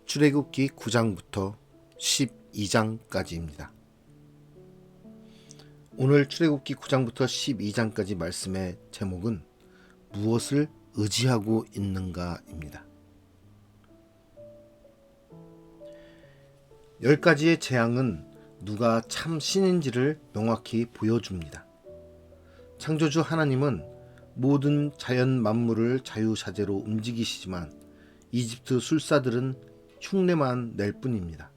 출애굽기 9장부터 12장까지입니다. 오늘 출애굽기 9장부터 12장까지 말씀의 제목은 무엇을 의지하고 있는가입니다. 10가지의 재앙은 누가 참 신인지를 명확히 보여줍니다. 창조주 하나님은 모든 자연 만물을 자유자재로 움직이시지만 이집트 술사들은 흉내만 낼 뿐입니다.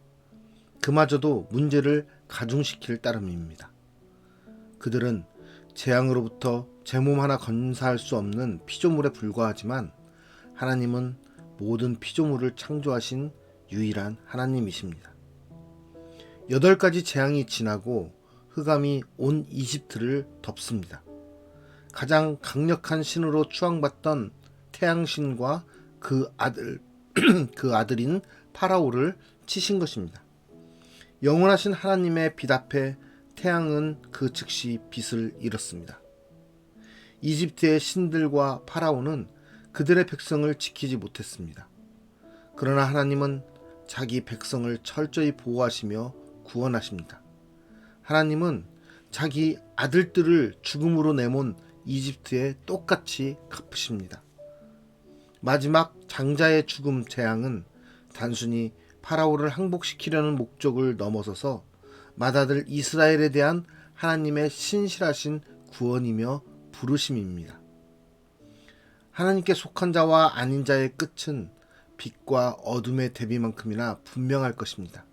그마저도 문제를 가중시킬 따름입니다. 그들은 재앙으로부터 제 몸 하나 건사할 수 없는 피조물에 불과하지만 하나님은 모든 피조물을 창조하신 유일한 하나님이십니다. 8가지 재앙이 지나고 흑암이 온 이집트를 덮습니다. 가장 강력한 신으로 추앙받던 태양신과 그 아들인 파라오를 치신 것입니다. 영원하신 하나님의 빛 앞에 태양은 그 즉시 빛을 잃었습니다. 이집트의 신들과 파라오는 그들의 백성을 지키지 못했습니다. 그러나 하나님은 자기 백성을 철저히 보호하시며 구원하십니다. 하나님은 자기 아들들을 죽음으로 내몬 이집트에 똑같이 갚으십니다. 마지막 장자의 죽음 재앙은 단순히 파라오를 항복시키려는 목적을 넘어서서 맏아들 이스라엘에 대한 하나님의 신실하신 구원이며 부르심입니다. 하나님께 속한 자와 아닌 자의 끝은 빛과 어둠의 대비만큼이나 분명할 것입니다.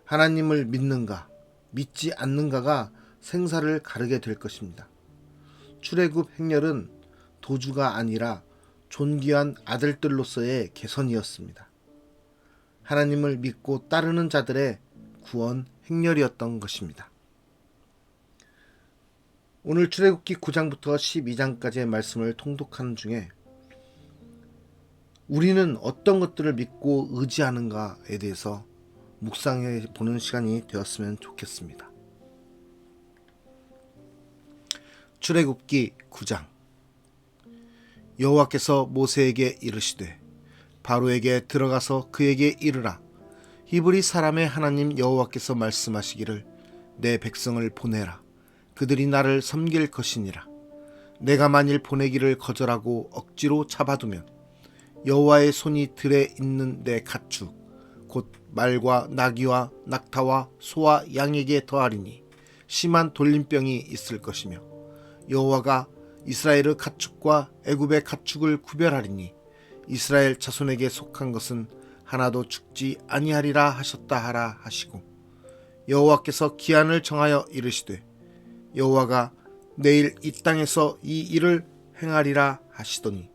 하나님을 믿는가, 믿지 않는가가 생사를 가르게 될 것입니다. 출애굽 행렬은 도주가 아니라 존귀한 아들들로서의 개선이었습니다. 하나님을 믿고 따르는 자들의 구원 행렬이었던 것입니다. 오늘 출애굽기 9장부터 12장까지의 말씀을 통독하는 중에 우리는 어떤 것들을 믿고 의지하는가에 대해서 묵상해 보는 시간이 되었으면 좋겠습니다. 출애굽기 9장. 여호와께서 모세에게 이르시되 바로에게 들어가서 그에게 이르라. 히브리 사람의 하나님 여호와께서 말씀하시기를 내 백성을 보내라. 그들이 나를 섬길 것이니라. 내가 만일 보내기를 거절하고 억지로 잡아두면 여호와의 손이 들에 있는 내 가축 곧 말과 나귀와 낙타와 소와 양에게 더하리니 심한 돌림병이 있을 것이며 여호와가 이스라엘의 가축과 애굽의 가축을 구별하리니 이스라엘 자손에게 속한 것은 하나도 죽지 아니하리라 하셨다 하라 하시고 여호와께서 기한을 정하여 이르시되 여호와가 내일 이 땅에서 이 일을 행하리라 하시더니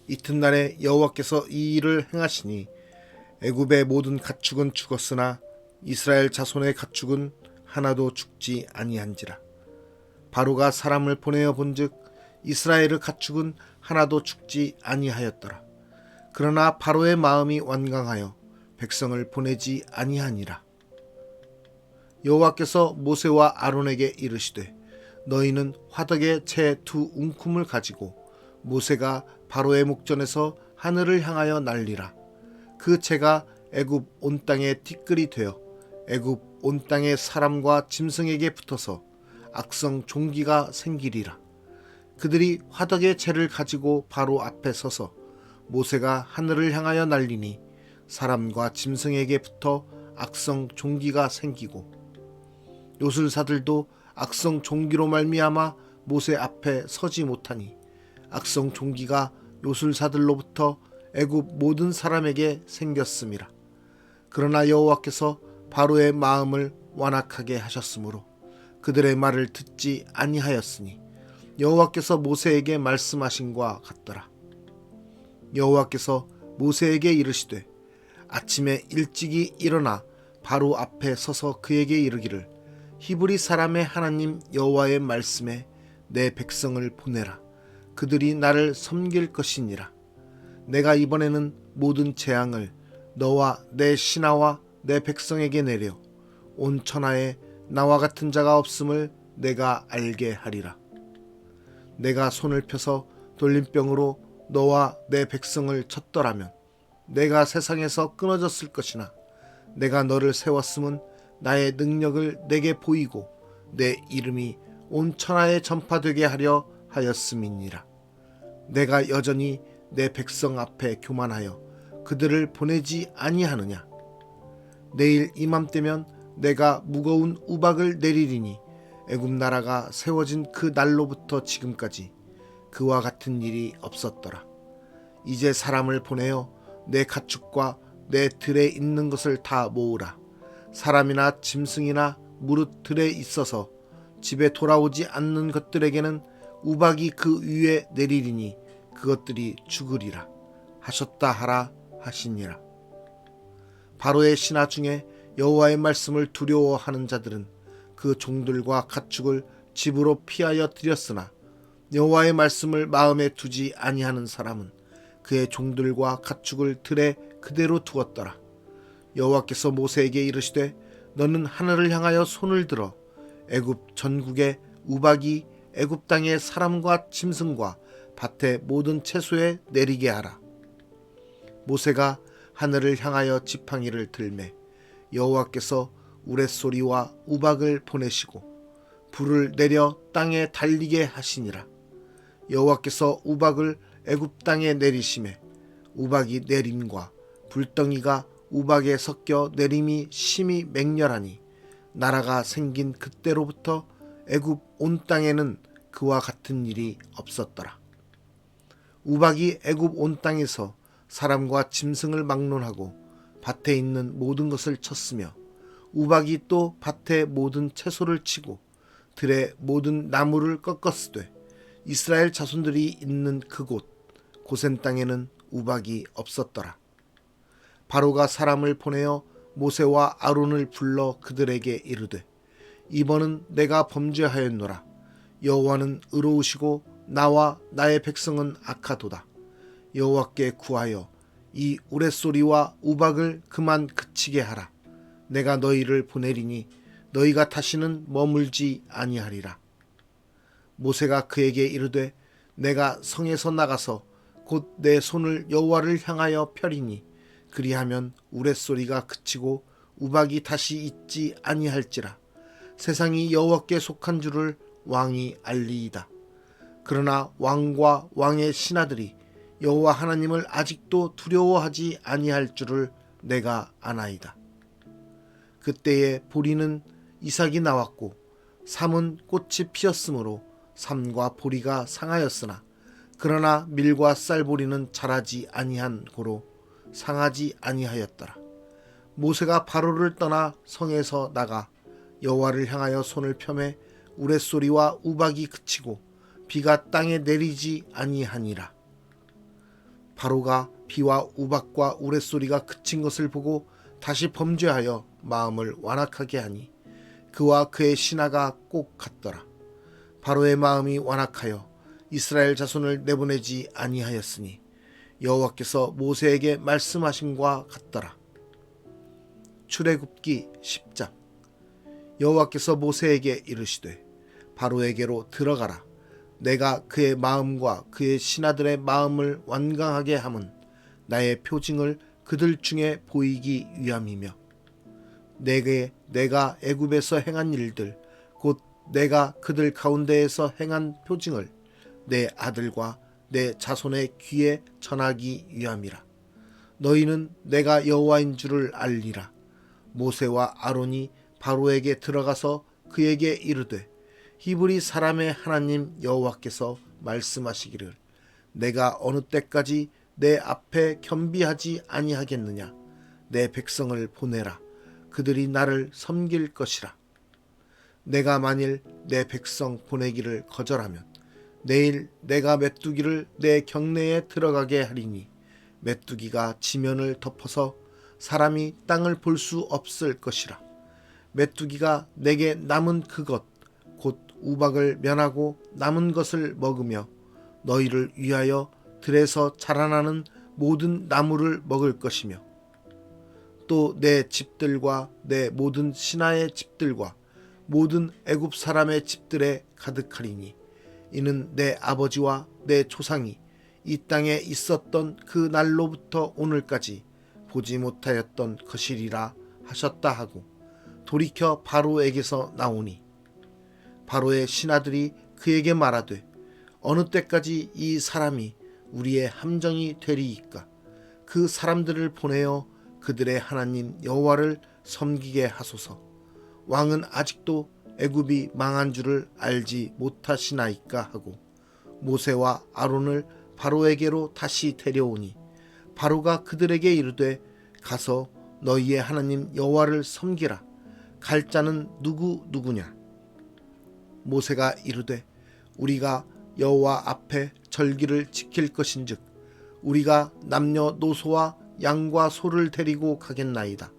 이튿날에 여호와께서 이 일을 행하시니 애굽의 모든 가축은 죽었으나 이스라엘 자손의 가축은 하나도 죽지 아니한지라. 바로가 사람을 보내어 본즉 이스라엘의 가축은 하나도 죽지 아니하였더라. 그러나 바로의 마음이 완강하여 백성을 보내지 아니하니라. 여호와께서 모세와 아론에게 이르시되 너희는 화덕에 채 2 웅큼을 가지고 모세가 바로의 목전에서 하늘을 향하여 날리라. 그 채가 애굽 온 땅에 티끌이 되어 애굽 온 땅의 사람과 짐승에게 붙어서 악성 종기가 생기리라. 그들이 화덕의 채를 가지고 바로 앞에 서서 모세가 하늘을 향하여 날리니 사람과 짐승에게 붙어 악성 종기가 생기고 요술사들도 악성 종기로 말미암아 모세 앞에 서지 못하니 악성 종기가 요술사들로부터 애굽 모든 사람에게 생겼음이라. 그러나 여호와께서 바로의 마음을 완악하게 하셨으므로 그들의 말을 듣지 아니하였으니 여호와께서 모세에게 말씀하신과 같더라. 여호와께서 모세에게 이르시되 아침에 일찍이 일어나 바로 앞에 서서 그에게 이르기를 히브리 사람의 하나님 여호와의 말씀에 내 백성을 보내라. 그들이 나를 섬길 것이니라. 내가 이번에는 모든 재앙을 너와 내 신하와 내 백성에게 내려 온 천하에 나와 같은 자가 없음을 내가 알게 하리라. 내가 손을 펴서 돌림병으로 너와 내 백성을 쳤더라면 내가 세상에서 끊어졌을 것이나 내가 너를 세웠음은 나의 능력을 내게 보이고 내 이름이 온 천하에 전파되게 하려 하였음이니라. 내가 여전히 내 백성 앞에 교만하여 그들을 보내지 아니하느냐. 내일 이맘때면 내가 무거운 우박을 내리리니 애굽 나라가 세워진 그 날로부터 지금까지 그와 같은 일이 없었더라. 이제 사람을 보내어 내 가축과 내 들에 있는 것을 다 모으라. 사람이나 짐승이나 무릇 들에 있어서 집에 돌아오지 않는 것들에게는 우박이 그 위에 내리리니 그것들이 죽으리라 하셨다 하라 하시니라. 바로의 신하 중에 여호와의 말씀을 두려워하는 자들은 그 종들과 가축을 집으로 피하여 들였으나 여호와의 말씀을 마음에 두지 아니하는 사람은 그의 종들과 가축을 들에 그대로 두었더라. 여호와께서 모세에게 이르시되 너는 하늘을 향하여 손을 들어 애굽 전국에 우박이 애굽 땅의 사람과 짐승과 밭의 모든 채소에 내리게 하라. 모세가 하늘을 향하여 지팡이를 들매 여호와께서 우레소리와 우박을 보내시고 불을 내려 땅에 달리게 하시니라. 여호와께서 우박을 애굽 땅에 내리심에 우박이 내림과 불덩이가 우박에 섞여 내림이 심히 맹렬하니 나라가 생긴 그때로부터 애굽 온 땅에는 그와 같은 일이 없었더라. 우박이 애굽 온 땅에서 사람과 짐승을 막론하고 밭에 있는 모든 것을 쳤으며 우박이 또 밭의 모든 채소를 치고 들의 모든 나무를 꺾었으되 이스라엘 자손들이 있는 그곳 고센 땅에는 우박이 없었더라. 바로가 사람을 보내어 모세와 아론을 불러 그들에게 이르되 이번은 내가 범죄하였노라. 여호와는 의로우시고 나와 나의 백성은 악하도다. 여호와께 구하여 이 우레소리와 우박을 그만 그치게 하라. 내가 너희를 보내리니 너희가 다시는 머물지 아니하리라. 모세가 그에게 이르되 내가 성에서 나가서 곧 내 손을 여호와를 향하여 펴리니 그리하면 우레소리가 그치고 우박이 다시 있지 아니할지라. 세상이 여호와께 속한 줄을 왕이 알리이다. 그러나 왕과 왕의 신하들이 여호와 하나님을 아직도 두려워하지 아니할 줄을 내가 아나이다. 그때에 보리는 이삭이 나왔고 삼은 꽃이 피었으므로 삼과 보리가 상하였으나 그러나 밀과 쌀보리는 자라지 아니한 고로 상하지 아니하였더라. 모세가 바로를 떠나 성에서 나가 여호와를 향하여 손을 펴매 우레소리와 우박이 그치고 비가 땅에 내리지 아니하니라. 바로가 비와 우박과 우레소리가 그친 것을 보고 다시 범죄하여 마음을 완악하게 하니 그와 그의 신하가 꼭 같더라. 바로의 마음이 완악하여 이스라엘 자손을 내보내지 아니하였으니 여호와께서 모세에게 말씀하심과 같더라. 출애굽기 10장. 여호와께서 모세에게 이르시되 바로에게로 들어가라. 내가 그의 마음과 그의 신하들의 마음을 완강하게 함은 나의 표징을 그들 중에 보이기 위함이며 내게 내가 애굽에서 행한 일들 곧 내가 그들 가운데에서 행한 표징을 내 아들과 내 자손의 귀에 전하기 위함이라. 너희는 내가 여호와인 줄을 알리라. 모세와 아론이 바로에게 들어가서 그에게 이르되 히브리 사람의 하나님 여호와께서 말씀하시기를 내가 어느 때까지 내 앞에 겸비하지 아니하겠느냐. 내 백성을 보내라. 그들이 나를 섬길 것이라. 내가 만일 내 백성 보내기를 거절하면 내일 내가 메뚜기를 내 경내에 들어가게 하리니 메뚜기가 지면을 덮어서 사람이 땅을 볼 수 없을 것이라. 메뚜기가 내게 남은 그것 곧 우박을 면하고 남은 것을 먹으며 너희를 위하여 들에서 자라나는 모든 나무를 먹을 것이며 또 내 집들과 내 모든 신하의 집들과 모든 애굽 사람의 집들에 가득하리니 이는 내 아버지와 내 조상이 이 땅에 있었던 그 날로부터 오늘까지 보지 못하였던 것이리라 하셨다 하고 돌이켜 바로에게서 나오니 바로의 신하들이 그에게 말하되 어느 때까지 이 사람이 우리의 함정이 되리이까? 그 사람들을 보내어 그들의 하나님 여호와를 섬기게 하소서. 왕은 아직도 애굽이 망한 줄을 알지 못하시나이까 하고 모세와 아론을 바로에게로 다시 데려오니 바로가 그들에게 이르되 가서 너희의 하나님 여호와를 섬기라. 갈 자는 누구냐? 모세가 이르되 우리가 여호와 앞에 절기를 지킬 것인즉 우리가 남녀노소와 양과 소를 데리고 가겠나이다.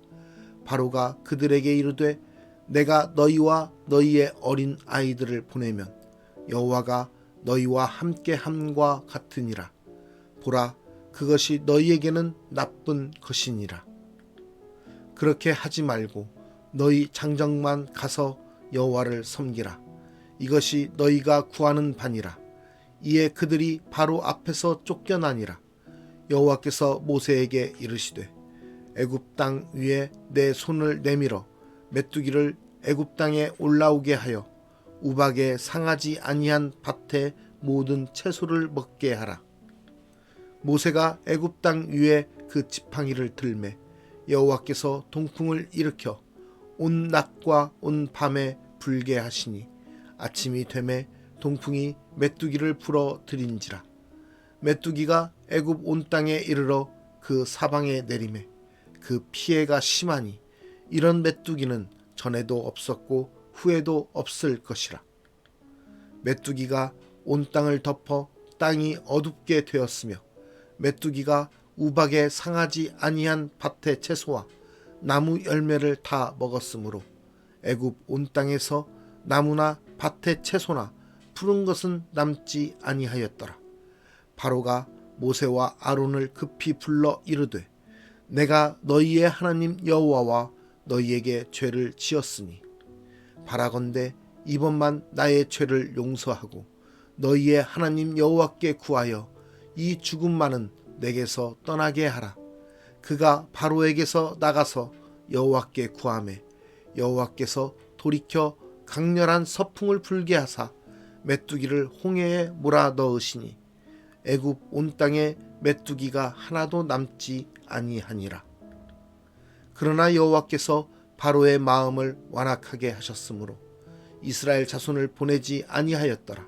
바로가 그들에게 이르되 내가 너희와 너희의 어린 아이들을 보내면 여호와가 너희와 함께 함과 같으니라. 보라, 그것이 너희에게는 나쁜 것이니라. 그렇게 하지 말고 너희 장정만 가서 여호와를 섬기라. 이것이 너희가 구하는 바니라. 이에 그들이 바로 앞에서 쫓겨나니라. 여호와께서 모세에게 이르시되 애굽 땅 위에 내 손을 내밀어 메뚜기를 애굽 땅에 올라오게 하여 우박에 상하지 아니한 밭의 모든 채소를 먹게 하라. 모세가 애굽 땅 위에 그 지팡이를 들매 여호와께서 동풍을 일으켜 온 낮과 온 밤에 불게 하시니 아침이 되매 동풍이 메뚜기를 불어 들인지라. 메뚜기가 애굽 온 땅에 이르러 그 사방에 내리매 그 피해가 심하니 이런 메뚜기는 전에도 없었고 후에도 없을 것이라. 메뚜기가 온 땅을 덮어 땅이 어둡게 되었으며 메뚜기가 우박에 상하지 아니한 밭의 채소와 나무 열매를 다 먹었으므로 애굽 온 땅에서 나무나 밭의 채소나 푸른 것은 남지 아니하였더라. 바로가 모세와 아론을 급히 불러 이르되 내가 너희의 하나님 여호와와 너희에게 죄를 지었으니 바라건대 이번만 나의 죄를 용서하고 너희의 하나님 여호와께 구하여 이 죽음만은 내게서 떠나게 하라. 그가 바로에게서 나가서 여호와께 구하매 여호와께서 돌이켜 강렬한 서풍을 불게 하사 메뚜기를 홍해에 몰아 넣으시니 애굽 온 땅에 메뚜기가 하나도 남지 아니하니라. 그러나 여호와께서 바로의 마음을 완악하게 하셨으므로 이스라엘 자손을 보내지 아니하였더라.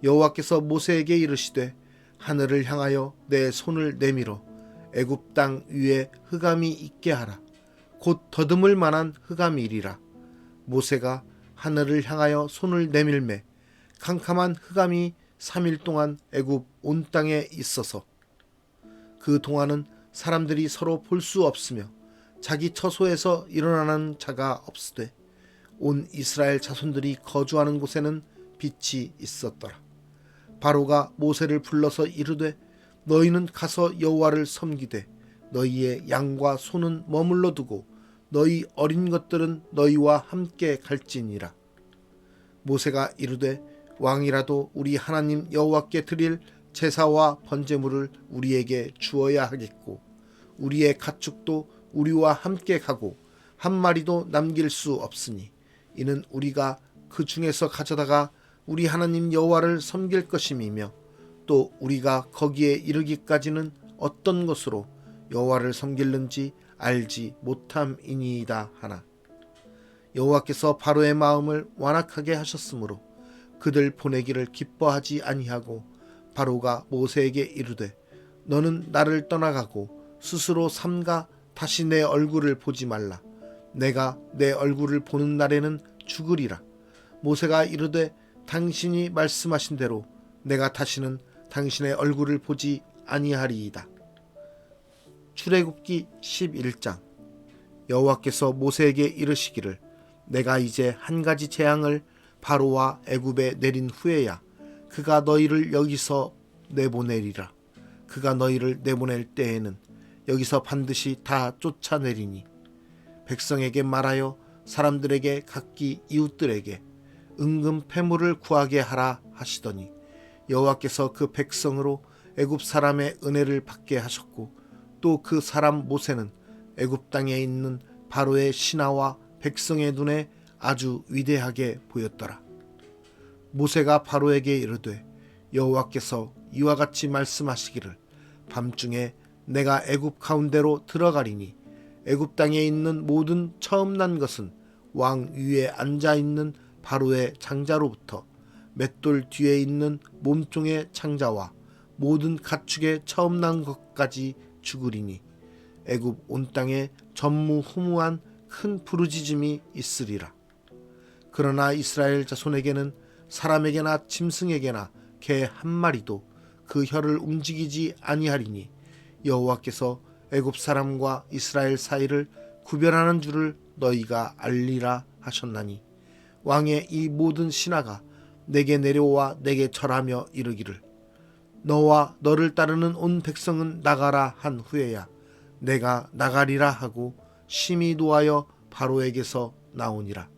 여호와께서 모세에게 이르시되 하늘을 향하여 내 손을 내밀어 애굽 땅 위에 흑암이 있게 하라. 곧 더듬을 만한 흑암이리라. 모세가 하늘을 향하여 손을 내밀매 캄캄한 흑암이 3일 동안 애굽 온 땅에 있어서 그 동안은 사람들이 서로 볼 수 없으며 자기 처소에서 일어나는 자가 없으되 온 이스라엘 자손들이 거주하는 곳에는 빛이 있었더라. 바로가 모세를 불러서 이르되 너희는 가서 여호와를 섬기되 너희의 양과 소는 머물러 두고 너희 어린 것들은 너희와 함께 갈지니라. 모세가 이르되 왕이라도 우리 하나님 여호와께 드릴 제사와 번제물을 우리에게 주어야 하겠고 우리의 가축도 우리와 함께 가고 한 마리도 남길 수 없으니 이는 우리가 그 중에서 가져다가 우리 하나님 여호와를 섬길 것임이며 또 우리가 거기에 이르기까지는 어떤 것으로 여호와를 섬길는지 알지 못함이니이다 하나. 여호와께서 바로의 마음을 완악하게 하셨으므로 그들 보내기를 기뻐하지 아니하고 바로가 모세에게 이르되 너는 나를 떠나가고 스스로 삼가 다시 내 얼굴을 보지 말라. 내가 내 얼굴을 보는 날에는 죽으리라. 모세가 이르되 당신이 말씀하신 대로 내가 다시는 당신의 얼굴을 보지 아니하리이다. 출애굽기 11장. 여호와께서 모세에게 이르시기를 내가 이제 한 가지 재앙을 바로와 애굽에 내린 후에야 그가 너희를 여기서 내보내리라. 그가 너희를 내보낼 때에는 여기서 반드시 다 쫓아내리니 백성에게 말하여 사람들에게 각기 이웃들에게 은금 패물을 구하게 하라 하시더니 여호와께서 그 백성으로 애굽 사람의 은혜를 받게 하셨고 또 그 사람 모세는 애굽 땅에 있는 바로의 신하와 백성의 눈에 아주 위대하게 보였더라. 모세가 바로에게 이르되 여호와께서 이와 같이 말씀하시기를 밤중에 내가 애굽 가운데로 들어가리니 애굽 땅에 있는 모든 처음 난 것은 왕 위에 앉아 있는 바로의 장자로부터 맷돌 뒤에 있는 몸종의 장자와 모든 가축의 처음 난 것까지 죽으리니 애굽 온 땅에 전무후무한 큰 부르짖음이 있으리라. 그러나 이스라엘 자손에게는 사람에게나 짐승에게나 개 한 마리도 그 혀를 움직이지 아니하리니 여호와께서 애굽 사람과 이스라엘 사이를 구별하는 줄을 너희가 알리라 하셨나니 왕의 이 모든 신하가 내게 내려와 내게 절하며 이르기를 너와 너를 따르는 온 백성은 나가라 한 후에야 내가 나가리라 하고 심히 노하여 바로에게서 나오니라.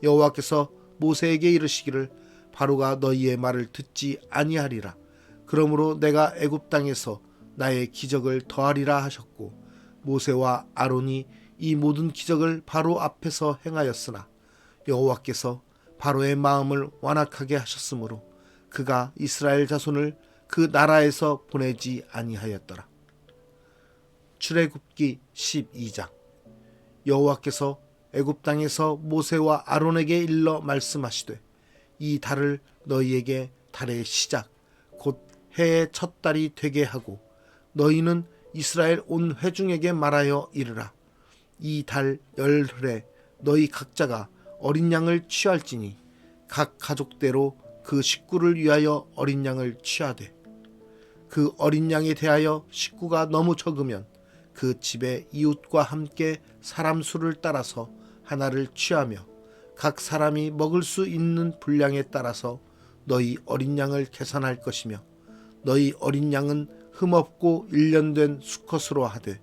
여호와께서 모세에게 이르시기를 바로가 너희의 말을 듣지 아니하리라. 그러므로 내가 애굽 땅에서 나의 기적을 더하리라 하셨고 모세와 아론이 이 모든 기적을 바로 앞에서 행하였으나 여호와께서 바로의 마음을 완악하게 하셨으므로 그가 이스라엘 자손을 그 나라에서 보내지 아니하였더라. 출애굽기 12장. 여호와께서 애굽 땅에서 모세와 아론에게 일러 말씀하시되 이 달을 너희에게 달의 시작 곧 해의 첫 달이 되게 하고 너희는 이스라엘 온 회중에게 말하여 이르라. 이 달 열흘에 너희 각자가 어린 양을 취할지니 각 가족대로 그 식구를 위하여 어린 양을 취하되 그 어린 양에 대하여 식구가 너무 적으면 그 집의 이웃과 함께 사람 수를 따라서 하나를 취하며 각 사람이 먹을 수 있는 분량에 따라서 너희 어린 양을 계산할 것이며 너희 어린 양은 흠없고 일련된 수컷으로 하되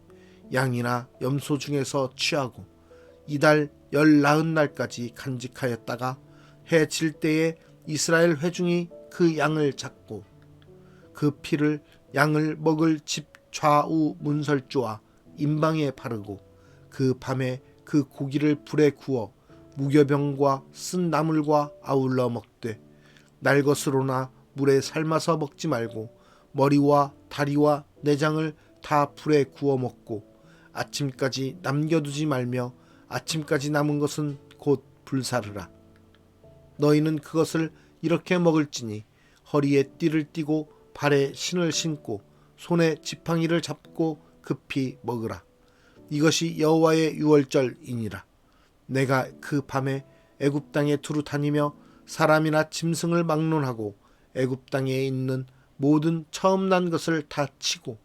양이나 염소 중에서 취하고 이달 19날까지 간직하였다가 해 질 때에 이스라엘 회중이 그 양을 잡고 그 피를 양을 먹을 집 좌우 문설주와 임방에 바르고 그 밤에 그 고기를 불에 구워 무교병과 쓴 나물과 아울러 먹되 날 것으로나 물에 삶아서 먹지 말고 머리와 다리와 내장을 다 불에 구워 먹고 아침까지 남겨두지 말며 아침까지 남은 것은 곧 불사르라. 너희는 그것을 이렇게 먹을지니 허리에 띠를 띠고 발에 신을 신고 손에 지팡이를 잡고 급히 먹으라. 이것이 여호와의 유월절이니라. 내가 그 밤에 애굽 땅에 두루 다니며 사람이나 짐승을 막론하고 애굽 땅에 있는 모든 처음 난 것을 다 치고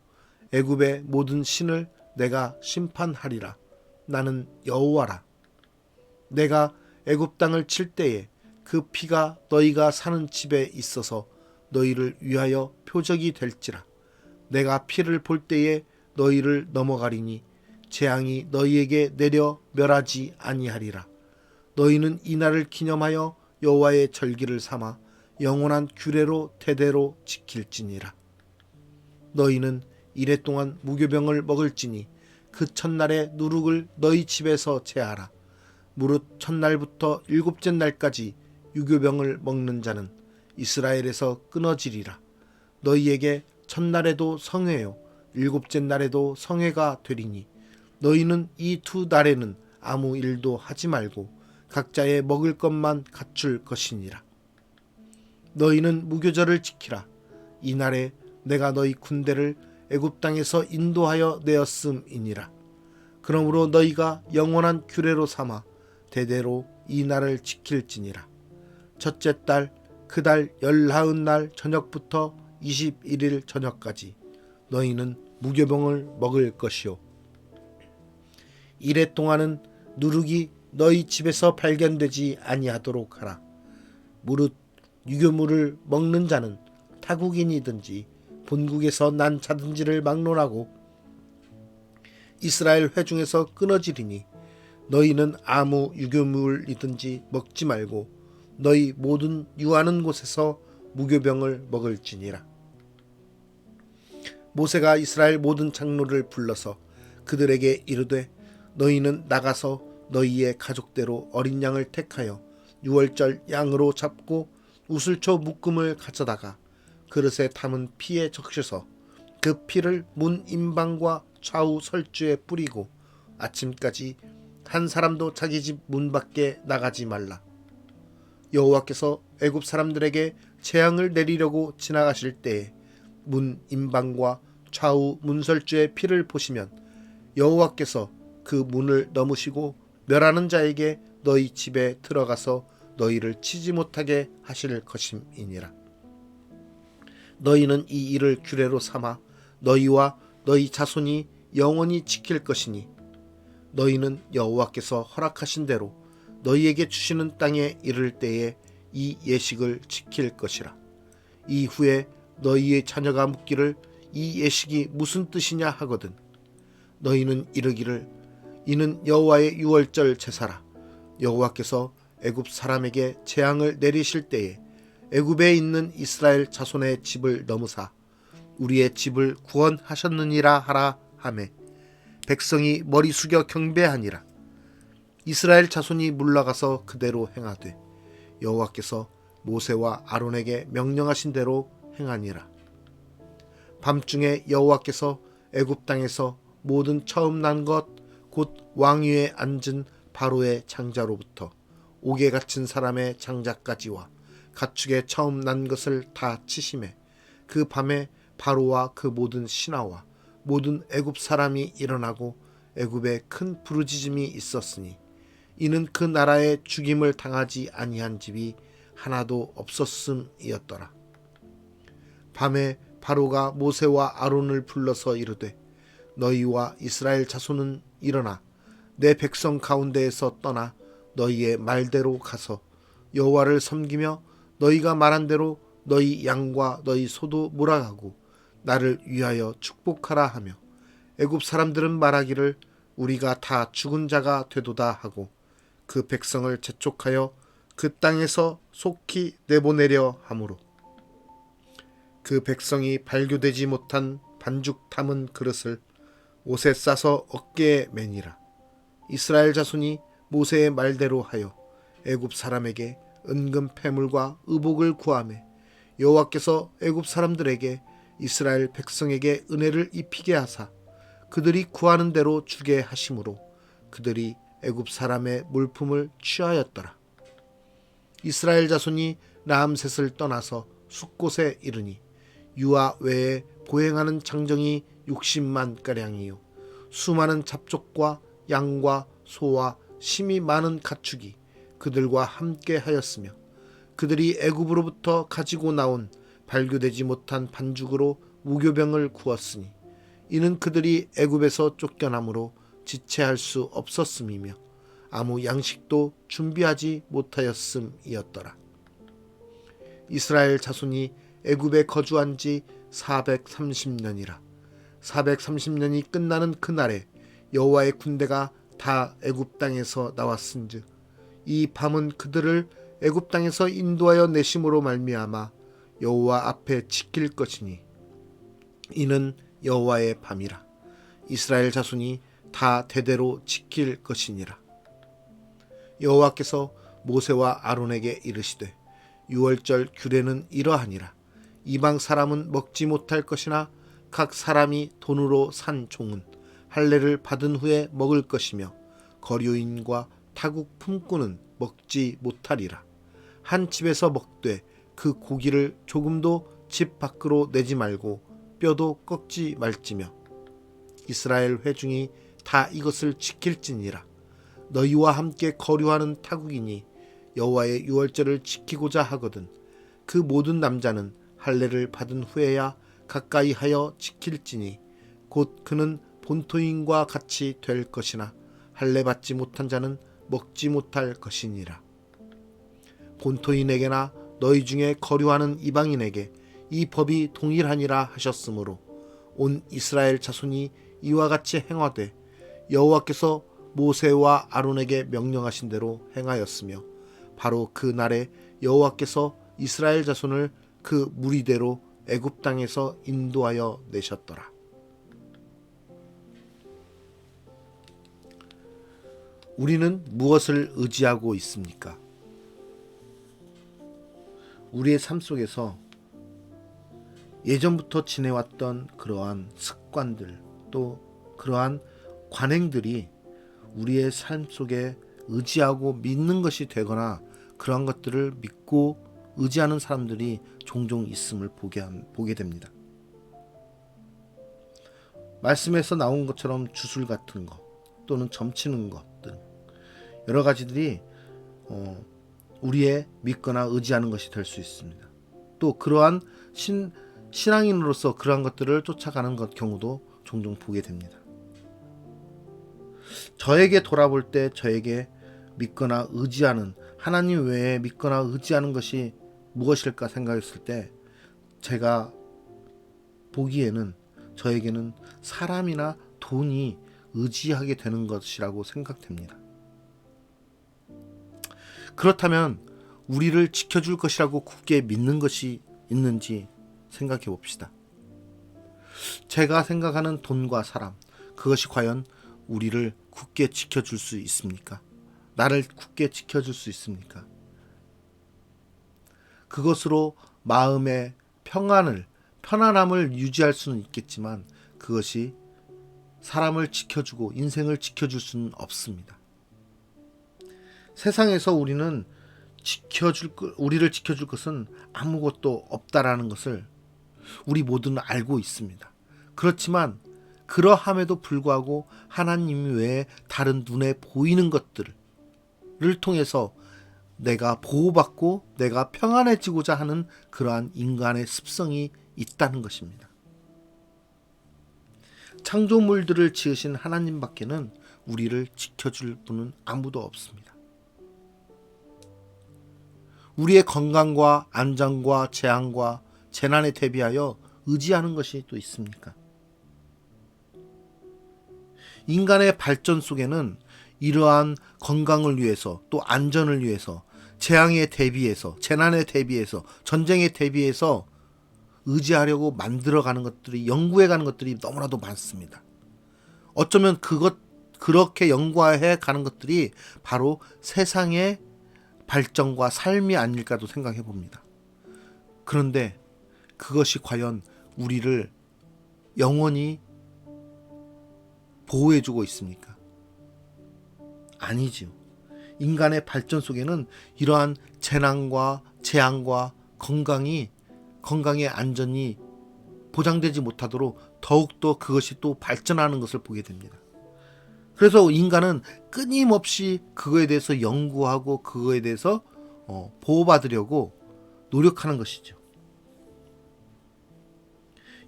애굽의 모든 신을 내가 심판하리라. 나는 여호와라. 내가 애굽 땅을 칠 때에 그 피가 너희가 사는 집에 있어서 너희를 위하여 표적이 될지라. 내가 피를 볼 때에 너희를 넘어가리니 재앙이 너희에게 내려 멸하지 아니하리라. 너희는 이 날을 기념하여 여호와의 절기를 삼아 영원한 규례로 대대로 지킬지니라. 너희는 이래 동안 무교병을 먹을지니 그 첫날에 누룩을 너희 집에서 제하라. 무릇 첫날부터 일곱째 날까지 유교병을 먹는 자는 이스라엘에서 끊어지리라. 너희에게 첫날에도 성회요 일곱째 날에도 성회가 되리니 너희는 이 두 날에는 아무 일도 하지 말고 각자의 먹을 것만 갖출 것이니라. 너희는 무교절을 지키라. 이 날에 내가 너희 군대를 애굽 땅에서 인도하여 내었음이니라. 그러므로 너희가 영원한 규례로 삼아 대대로 이 날을 지킬지니라. 첫째 달 그 달 19날 저녁부터 21일 저녁까지 너희는 무교병을 먹을 것이요 이래 동안은 누룩이 너희 집에서 발견되지 아니하도록 하라. 무릇 유교물을 먹는 자는 타국인이든지 본국에서 난 자든지를 막론하고 이스라엘 회중에서 끊어지리니 너희는 아무 유교물이든지 먹지 말고 너희 모든 유하는 곳에서 무교병을 먹을지니라. 모세가 이스라엘 모든 장로를 불러서 그들에게 이르되 너희는 나가서 너희의 가족대로 어린 양을 택하여 유월절 양으로 잡고 우슬초 묶음을 가져다가 그릇에 담은 피에 적셔서 그 피를 문 임방과 좌우 설주에 뿌리고 아침까지 한 사람도 자기 집 문 밖에 나가지 말라. 여호와께서 애굽 사람들에게 재앙을 내리려고 지나가실 때에 문 임방과 좌우 문설주의 피를 보시면 여호와께서 그 문을 넘으시고 멸하는 자에게 너희 집에 들어가서 너희를 치지 못하게 하실 것임이니라. 너희는 이 일을 규례로 삼아 너희와 너희 자손이 영원히 지킬 것이니 너희는 여호와께서 허락하신 대로 너희에게 주시는 땅에 이를 때에 이 예식을 지킬 것이라. 이후에 너희의 자녀가 묻기를 이 예식이 무슨 뜻이냐 하거든 너희는 이르기를 이는 여호와의 유월절 제사라. 여호와께서 애굽 사람에게 재앙을 내리실 때에 애굽에 있는 이스라엘 자손의 집을 넘으사 우리의 집을 구원하셨느니라 하라 하매 백성이 머리 숙여 경배하니라. 이스라엘 자손이 물러가서 그대로 행하되 여호와께서 모세와 아론에게 명령하신 대로 행하니라. 밤중에 여호와께서 애굽 땅에서 모든 처음 난 것 곧 왕위에 앉은 바로의 장자로부터 옥에 갇힌 사람의 장자까지와 가축의 처음 난 것을 다 치심에 그 밤에 바로와 그 모든 신하와 모든 애굽 사람이 일어나고 애굽에 큰 부르짖음이 있었으니 이는 그 나라에 죽임을 당하지 아니한 집이 하나도 없었음이었더라. 밤에 바로가 모세와 아론을 불러서 이르되 너희와 이스라엘 자손은 일어나 내 백성 가운데에서 떠나 너희의 말대로 가서 여호와를 섬기며 너희가 말한 대로 너희 양과 너희 소도 몰아가고 나를 위하여 축복하라 하며 애굽 사람들은 말하기를 우리가 다 죽은 자가 되도다 하고 그 백성을 재촉하여 그 땅에서 속히 내보내려 하므로 그 백성이 발교되지 못한 반죽 담은 그릇을 옷에 싸서 어깨에 매니라. 이스라엘 자손이 모세의 말대로 하여 애굽 사람에게 은금 패물과 의복을 구하매 여호와께서 애굽 사람들에게 이스라엘 백성에게 은혜를 입히게 하사 그들이 구하는 대로 주게 하심으로 그들이 애굽 사람의 물품을 취하였더라. 이스라엘 자손이 라암셋을 떠나서 숫곳에 이르니 유아 외에 보행하는 장정이 60만 가량이요 수많은 잡족과 양과 소와 심이 많은 가축이 그들과 함께 하였으며 그들이 애굽으로부터 가지고 나온 발교되지 못한 반죽으로 무교병을 구웠으니 이는 그들이 애굽에서 쫓겨남으로 지체할 수 없었음이며 아무 양식도 준비하지 못하였음이었더라. 이스라엘 자손이 애굽에 거주한 지 430년이라. 430년이 끝나는 그날에 여호와의 군대가 다 애굽 땅에서 나왔은즉 이 밤은 그들을 애굽 땅에서 인도하여 내심으로 말미암아 여호와 앞에 지킬 것이니 이는 여호와의 밤이라. 이스라엘 자손이 다 대대로 지킬 것이니라. 여호와께서 모세와 아론에게 이르시되 유월절 규례는 이러하니라. 이방 사람은 먹지 못할 것이나 각 사람이 돈으로 산 종은 할례를 받은 후에 먹을 것이며 거류인과 타국 품꾼은 먹지 못하리라. 한 집에서 먹되 그 고기를 조금도 집 밖으로 내지 말고 뼈도 꺾지 말지며 이스라엘 회중이 다 이것을 지킬지니라. 너희와 함께 거류하는 타국인이 여호와의 유월절을 지키고자 하거든 그 모든 남자는 할례를 받은 후에야 가까이 하여 지킬지니 곧 그는 본토인과 같이 될 것이나 할례 받지 못한 자는 먹지 못할 것이니라. 본토인에게나 너희 중에 거류하는 이방인에게 이 법이 동일하니라 하셨으므로 온 이스라엘 자손이 이와 같이 행하되 여호와께서 모세와 아론에게 명령하신 대로 행하였으며 바로 그 날에 여호와께서 이스라엘 자손을 그 무리대로 애굽 땅에서 인도하여 내셨더라. 우리는 무엇을 의지하고 있습니까? 우리의 삶 속에서 예전부터 지내왔던 그러한 습관들, 또 그러한 관행들이 우리의 삶 속에 의지하고 믿는 것이 되거나 그러한 것들을 믿고 의지하는 사람들이 종종 있음을 보게 됩니다. 말씀에서 나온 것처럼 주술 같은 것 또는 점치는 것들, 여러 가지들이 우리의 믿거나 의지하는 것이 될 수 있습니다. 또 그러한 신앙인으로서 그러한 것들을 쫓아가는 경우도 종종 보게 됩니다. 저에게 돌아볼 때 저에게 믿거나 의지하는, 하나님 외에 믿거나 의지하는 것이 무엇일까 생각했을 때 제가 보기에는 저에게는 사람이나 돈이 의지하게 되는 것이라고 생각됩니다. 그렇다면 우리를 지켜줄 것이라고 굳게 믿는 것이 있는지 생각해 봅시다. 제가 생각하는 돈과 사람, 그것이 과연 우리를 굳게 지켜줄 수 있습니까? 나를 굳게 지켜줄 수 있습니까? 그것으로 마음의 편안함을 유지할 수는 있겠지만 그것이 사람을 지켜주고 인생을 지켜줄 수는 없습니다. 세상에서 우리를 지켜줄 것은 아무것도 없다라는 것을 우리 모두는 알고 있습니다. 그렇지만 그러함에도 불구하고 하나님 외에 다른 눈에 보이는 것들을 통해서 내가 보호받고 내가 평안해지고자 하는 그러한 인간의 습성이 있다는 것입니다. 창조물들을 지으신 하나님밖에는 우리를 지켜줄 분은 아무도 없습니다. 우리의 건강과 안전과 재앙과 재난에 대비하여 의지하는 것이 또 있습니까? 인간의 발전 속에는 이러한 건강을 위해서 또 안전을 위해서 재앙에 대비해서 재난에 대비해서 전쟁에 대비해서 의지하려고 만들어가는 것들이 연구해가는 것들이 너무나도 많습니다. 어쩌면 그렇게 연구해 가는 것들이 바로 세상의 발전과 삶이 아닐까도 생각해 봅니다. 그런데 그것이 과연 우리를 영원히 보호해주고 있습니까? 아니지요. 인간의 발전 속에는 이러한 재난과 재앙과 건강의 안전이 보장되지 못하도록 더욱더 그것이 또 발전하는 것을 보게 됩니다. 그래서 인간은 끊임없이 그거에 대해서 연구하고 그거에 대해서 보호받으려고 노력하는 것이죠.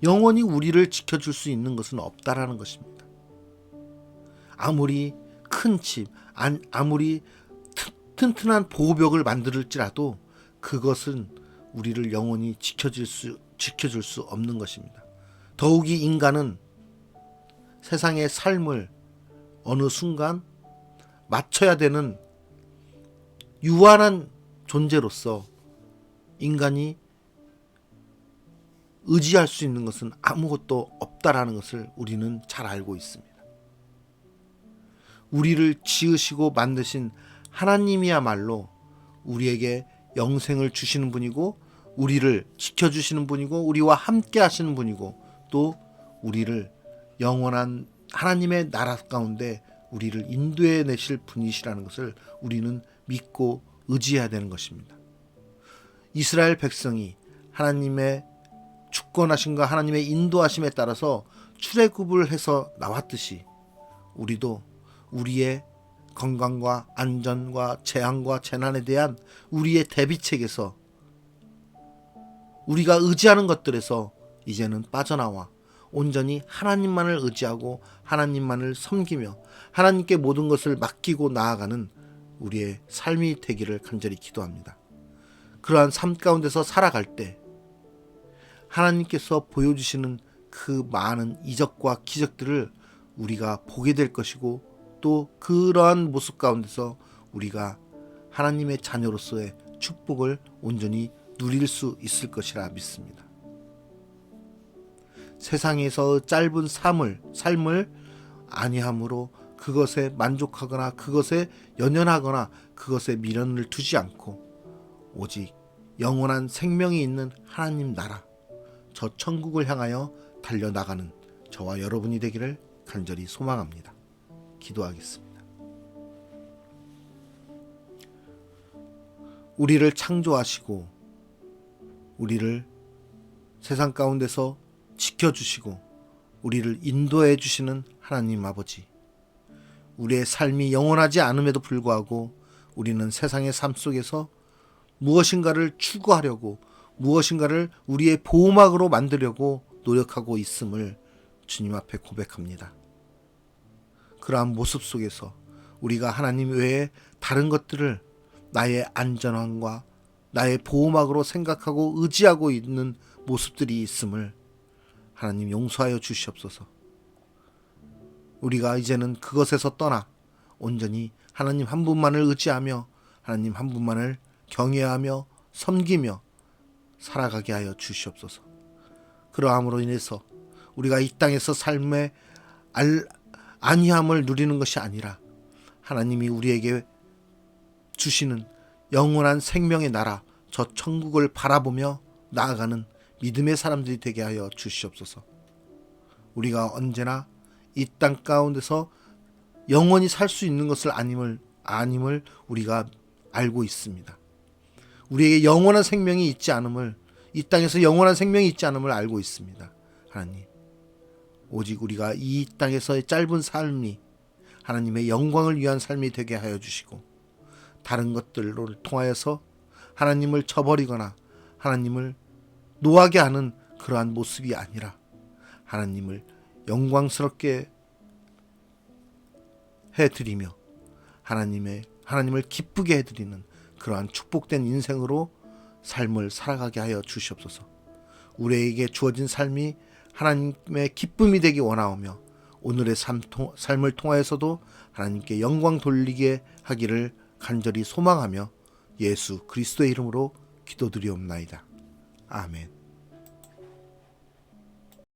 영원히 우리를 지켜줄 수 있는 것은 없다라는 것입니다. 아무리 큰 집, 아무리 튼튼한 보호벽을 만들지라도 그것은 우리를 영원히 지켜줄 수 없는 것입니다. 더욱이 인간은 세상의 삶을 어느 순간 맞춰야 되는 유한한 존재로서 인간이 의지할 수 있는 것은 아무것도 없다라는 것을 우리는 잘 알고 있습니다. 우리를 지으시고 만드신 하나님이야말로 우리에게 영생을 주시는 분이고 우리를 지켜주시는 분이고 우리와 함께 하시는 분이고 또 우리를 영원한 하나님의 나라 가운데 우리를 인도해 내실 분이시라는 것을 우리는 믿고 의지해야 되는 것입니다. 이스라엘 백성이 하나님의 주권하심과 하나님의 인도하심에 따라서 출애굽을 해서 나왔듯이 우리도 우리의 건강과 안전과 재앙과 재난에 대한 우리의 대비책에서 우리가 의지하는 것들에서 이제는 빠져나와 온전히 하나님만을 의지하고 하나님만을 섬기며 하나님께 모든 것을 맡기고 나아가는 우리의 삶이 되기를 간절히 기도합니다. 그러한 삶 가운데서 살아갈 때 하나님께서 보여주시는 그 많은 이적과 기적들을 우리가 보게 될 것이고 또 그러한 모습 가운데서 우리가 하나님의 자녀로서의 축복을 온전히 누릴 수 있을 것이라 믿습니다. 세상에서 짧은 삶을 아니함으로 그것에 만족하거나 그것에 연연하거나 그것에 미련을 두지 않고 오직 영원한 생명이 있는 하나님 나라, 저 천국을 향하여 달려나가는 저와 여러분이 되기를 간절히 소망합니다. 기도하겠습니다. 우리를 창조하시고 우리를 세상 가운데서 지켜주시고 우리를 인도해 주시는 하나님 아버지, 우리의 삶이 영원하지 않음에도 불구하고 우리는 세상의 삶 속에서 무엇인가를 추구하려고 무엇인가를 우리의 보호막으로 만들려고 노력하고 있음을 주님 앞에 고백합니다. 그러한 모습 속에서 우리가 하나님 외에 다른 것들을 나의 안전함과 나의 보호막으로 생각하고 의지하고 있는 모습들이 있음을 하나님 용서하여 주시옵소서. 우리가 이제는 그것에서 떠나 온전히 하나님 한 분만을 의지하며 하나님 한 분만을 경외하며 섬기며 살아가게 하여 주시옵소서. 그러함으로 인해서 우리가 이 땅에서 삶의 안위함을 누리는 것이 아니라 하나님이 우리에게 주시는 영원한 생명의 나라, 저 천국을 바라보며 나아가는 믿음의 사람들이 되게 하여 주시옵소서. 우리가 언제나 이 땅 가운데서 영원히 살 수 있는 것을 아님을 우리가 알고 있습니다. 우리에게 영원한 생명이 있지 않음을, 이 땅에서 영원한 생명이 있지 않음을 알고 있습니다. 하나님, 오직 우리가 이 땅에서의 짧은 삶이 하나님의 영광을 위한 삶이 되게 하여 주시고 다른 것들을 통하여서 하나님을 저버리거나 하나님을 노하게 하는 그러한 모습이 아니라 하나님을 영광스럽게 해드리며 하나님을 기쁘게 해드리는 그러한 축복된 인생으로 삶을 살아가게 하여 주시옵소서. 우리에게 주어진 삶이 하나님의 기쁨이 되기 원하오며 오늘의 삶을 통하여서도 하나님께 영광 돌리게 하기를 간절히 소망하며 예수 그리스도의 이름으로 기도드리옵나이다. 아멘.